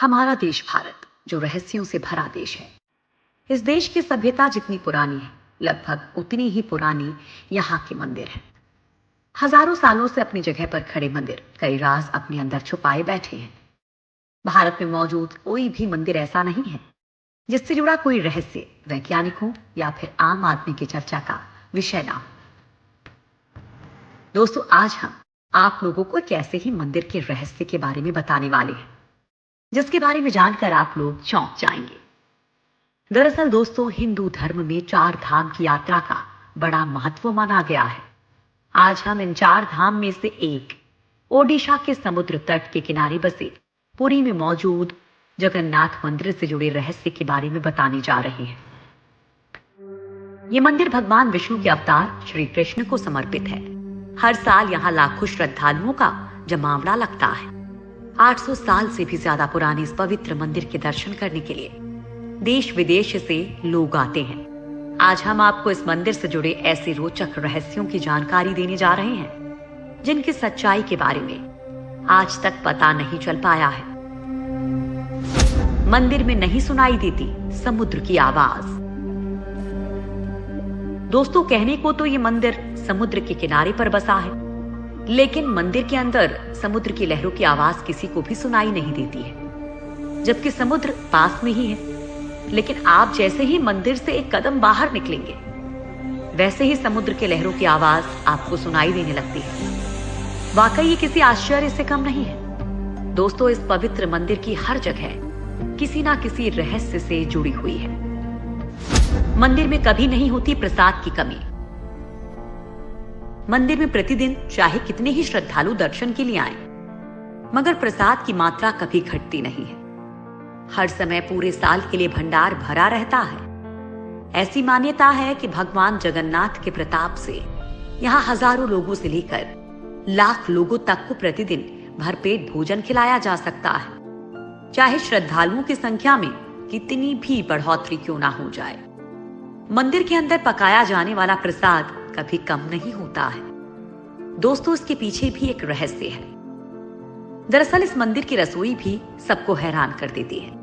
हमारा देश भारत जो रहस्यों से भरा देश है। इस देश की सभ्यता जितनी पुरानी है, लगभग उतनी ही पुरानी यहाँ के मंदिर हैं। हजारों सालों से अपनी जगह पर खड़े मंदिर कई राज अपने अंदर छुपाए बैठे हैं। भारत में मौजूद कोई भी मंदिर ऐसा नहीं है जिससे जुड़ा कोई रहस्य वैज्ञानिक हो या फिर आम आदमी की चर्चा का विषय ना हो। दोस्तों, आज हम आप लोगों को एक ऐसे ही मंदिर के रहस्य के बारे में बताने वाले हैं जिसके बारे में जानकर आप लोग चौंक जाएंगे। दरअसल दोस्तों, हिंदू धर्म में 4 धाम की यात्रा का बड़ा महत्व माना गया है। आज हम इन 4 धाम में से एक ओडिशा के समुद्र तट के किनारे बसे पुरी में मौजूद जगन्नाथ मंदिर से जुड़े रहस्य के बारे में बताने जा रहे हैं। ये मंदिर भगवान विष्णु के अवतार श्री कृष्ण को समर्पित है। हर साल यहाँ लाखों श्रद्धालुओं का जमावड़ा लगता है। 800 साल से भी ज्यादा पुराने इस पवित्र मंदिर के दर्शन करने के लिए देश विदेश से लोग आते हैं। आज हम आपको इस मंदिर से जुड़े ऐसे रोचक रहस्यों की जानकारी देने जा रहे हैं जिनकी सच्चाई के बारे में आज तक पता नहीं चल पाया है। मंदिर में नहीं सुनाई देती समुद्र की आवाज। दोस्तों, कहने को तो ये मंदिर समुद्र के किनारे पर बसा है, लेकिन मंदिर के अंदर समुद्र की लहरों की आवाज किसी को भी सुनाई नहीं देती है, जबकि समुद्र पास में ही है। लेकिन आप जैसे ही मंदिर से एक कदम बाहर निकलेंगे, वैसे ही समुद्र के लहरों की आवाज आपको सुनाई देने लगती है। वाकई ये किसी आश्चर्य से कम नहीं है। दोस्तों, इस पवित्र मंदिर की हर जगह किसी ना किसी रहस्य से जुड़ी हुई है। मंदिर में कभी नहीं होती प्रसाद की कमी। मंदिर में प्रतिदिन चाहे कितने ही श्रद्धालु दर्शन के लिए आए, मगर प्रसाद की मात्रा कभी घटती नहीं है। हर समय पूरे साल के लिए भंडार भरा रहता है। ऐसी मान्यता है कि भगवान जगन्नाथ के प्रताप से यहाँ हजारों लोगों से लेकर लाख लोगों तक को प्रतिदिन भरपेट भोजन खिलाया जा सकता है, चाहे श्रद्धालुओं की संख्या में कितनी भी बढ़ोतरी क्यों ना हो जाए। मंदिर के अंदर पकाया जाने वाला प्रसाद कभी कम नहीं होता है। दोस्तों, इसके पीछे भी एक रहस्य है। दरअसल इस मंदिर की रसोई भी सबको हैरान कर देती है।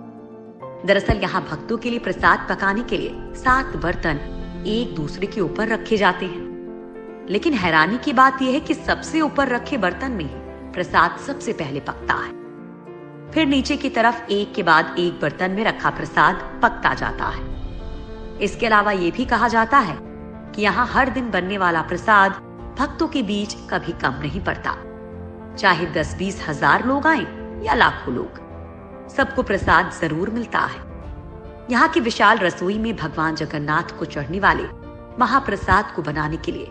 दरअसल यहाँ भक्तों के लिए प्रसाद पकाने के लिए 7 बर्तन एक दूसरे के ऊपर रखे जाते हैं, लेकिन हैरानी की बात यह है कि सबसे ऊपर रखे बर्तन में ही प्रसाद सबसे पहले पकता है। फिर नीचे की तरफ एक के बाद एक बर्तन में रखा प्रसाद पकता जाता है। इसके अलावा यह भी कहा जाता है कि यहाँ हर दिन बनने वाला प्रसाद भक्तों के बीच कभी कम नहीं पड़ता। चाहे 10-20 हजार लोग आए या लाखों लोग, सबको प्रसाद जरूर मिलता है। यहाँ की विशाल रसोई में भगवान जगन्नाथ को चढ़ने वाले महाप्रसाद को बनाने के लिए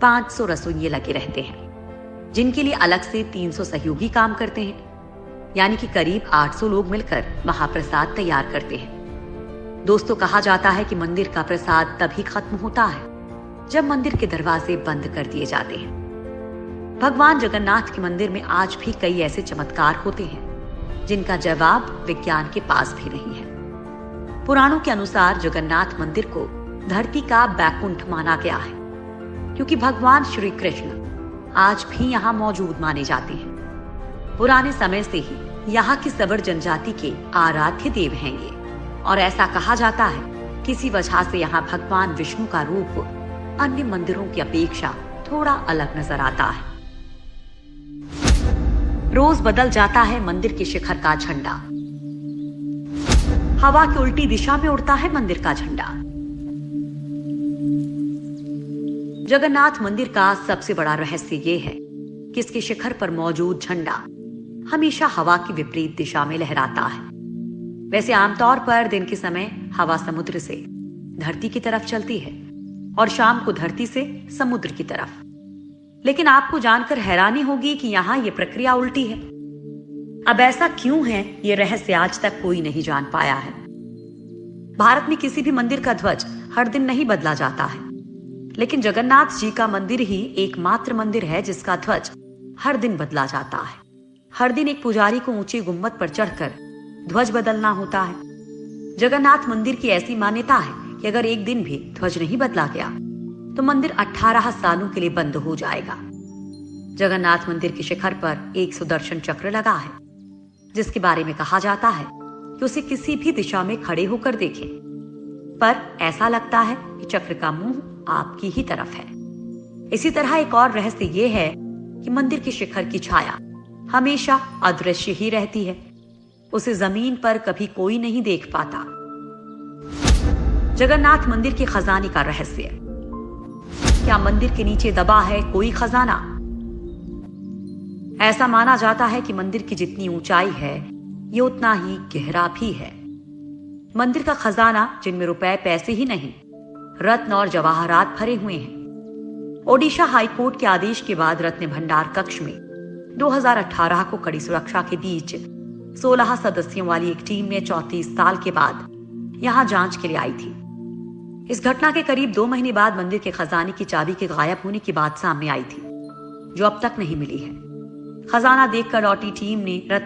500 रसोइये लगे रहते हैं, जिनके लिए अलग से 300 सहयोगी काम करते हैं। यानी कि करीब 800 लोग मिलकर महाप्रसाद तैयार करते हैं। दोस्तों, कहा जाता है कि मंदिर का प्रसाद तभी खत्म होता है जब मंदिर के दरवाजे बंद कर दिए जाते हैं। भगवान जगन्नाथ के मंदिर में आज भी कई ऐसे चमत्कार होते हैं जिनका जवाब विज्ञान के पास भी नहीं है। पुराणों के अनुसार जगन्नाथ मंदिर को धरती का बैकुंठ माना गया है, क्योंकि भगवान श्री कृष्ण आज भी यहाँ मौजूद माने जाते हैं। पुराने समय से ही यहाँ की सबर जनजाति के आराध्य देव हैं ये, और ऐसा कहा जाता है किसी वजह से यहाँ भगवान विष्णु का रूप अन्य मंदिरों की अपेक्षा थोड़ा अलग नजर आता है। रोज बदल जाता है मंदिर के शिखर का झंडा। हवा की उल्टी दिशा में उड़ता है मंदिर का झंडा। जगन्नाथ मंदिर का सबसे बड़ा रहस्य ये है कि इसके शिखर पर मौजूद झंडा हमेशा हवा की विपरीत दिशा में लहराता है। वैसे आमतौर पर दिन के समय हवा समुद्र से धरती की तरफ चलती है और शाम को धरती से समुद्र की तरफ, लेकिन आपको जानकर हैरानी होगी कि यहाँ ये प्रक्रिया उल्टी है। अब ऐसा क्यों है, ये रहस्य आज तक कोई नहीं जान पाया है। भारत में किसी भी मंदिर का ध्वज हर दिन नहीं बदला जाता है, लेकिन जगन्नाथ जी का मंदिर ही एकमात्र मंदिर है जिसका ध्वज हर दिन बदला जाता है। हर दिन एक पुजारी को ऊंचे गुम्बद पर चढ़कर ध्वज बदलना होता है। जगन्नाथ मंदिर की ऐसी मान्यता है कि अगर एक दिन भी ध्वज नहीं बदला गया तो मंदिर 18 सालों के लिए बंद हो जाएगा। जगन्नाथ मंदिर के शिखर पर एक सुदर्शन चक्र लगा है, जिसके बारे में कहा जाता है कि उसे किसी भी दिशा में खड़े होकर देखें, पर ऐसा लगता है कि चक्र का मुंह आपकी ही तरफ है। इसी तरह एक और रहस्य ये है कि मंदिर के शिखर की छाया हमेशा अदृश्य ही रहती है। उसे जमीन पर कभी कोई नहीं देख पाता। जगन्नाथ मंदिर के खजाने का रहस्य। क्या मंदिर के नीचे दबा है कोई खजाना? ऐसा माना जाता है कि मंदिर की जितनी ऊंचाई है, ये उतना ही गहरा भी है। मंदिर का खजाना, जिनमें रुपए पैसे ही नहीं, रत्न और जवाहरात भरे हुए हैं। ओडिशा हाईकोर्ट के आदेश के बाद रत्न भंडार कक्ष में 2018 को कड़ी सुरक्षा के बीच 16 सदस्यों वाली एक टीम ने 34 साल के बाद यहां जांच के लिए आई थी। इस घटना के करीब 2 महीने बाद मंदिर के खजाने की चाबी के गायब होने की बात सामने आई थी, जो अब तक नहीं मिली है। खजाना देखकर लौटी टीम ने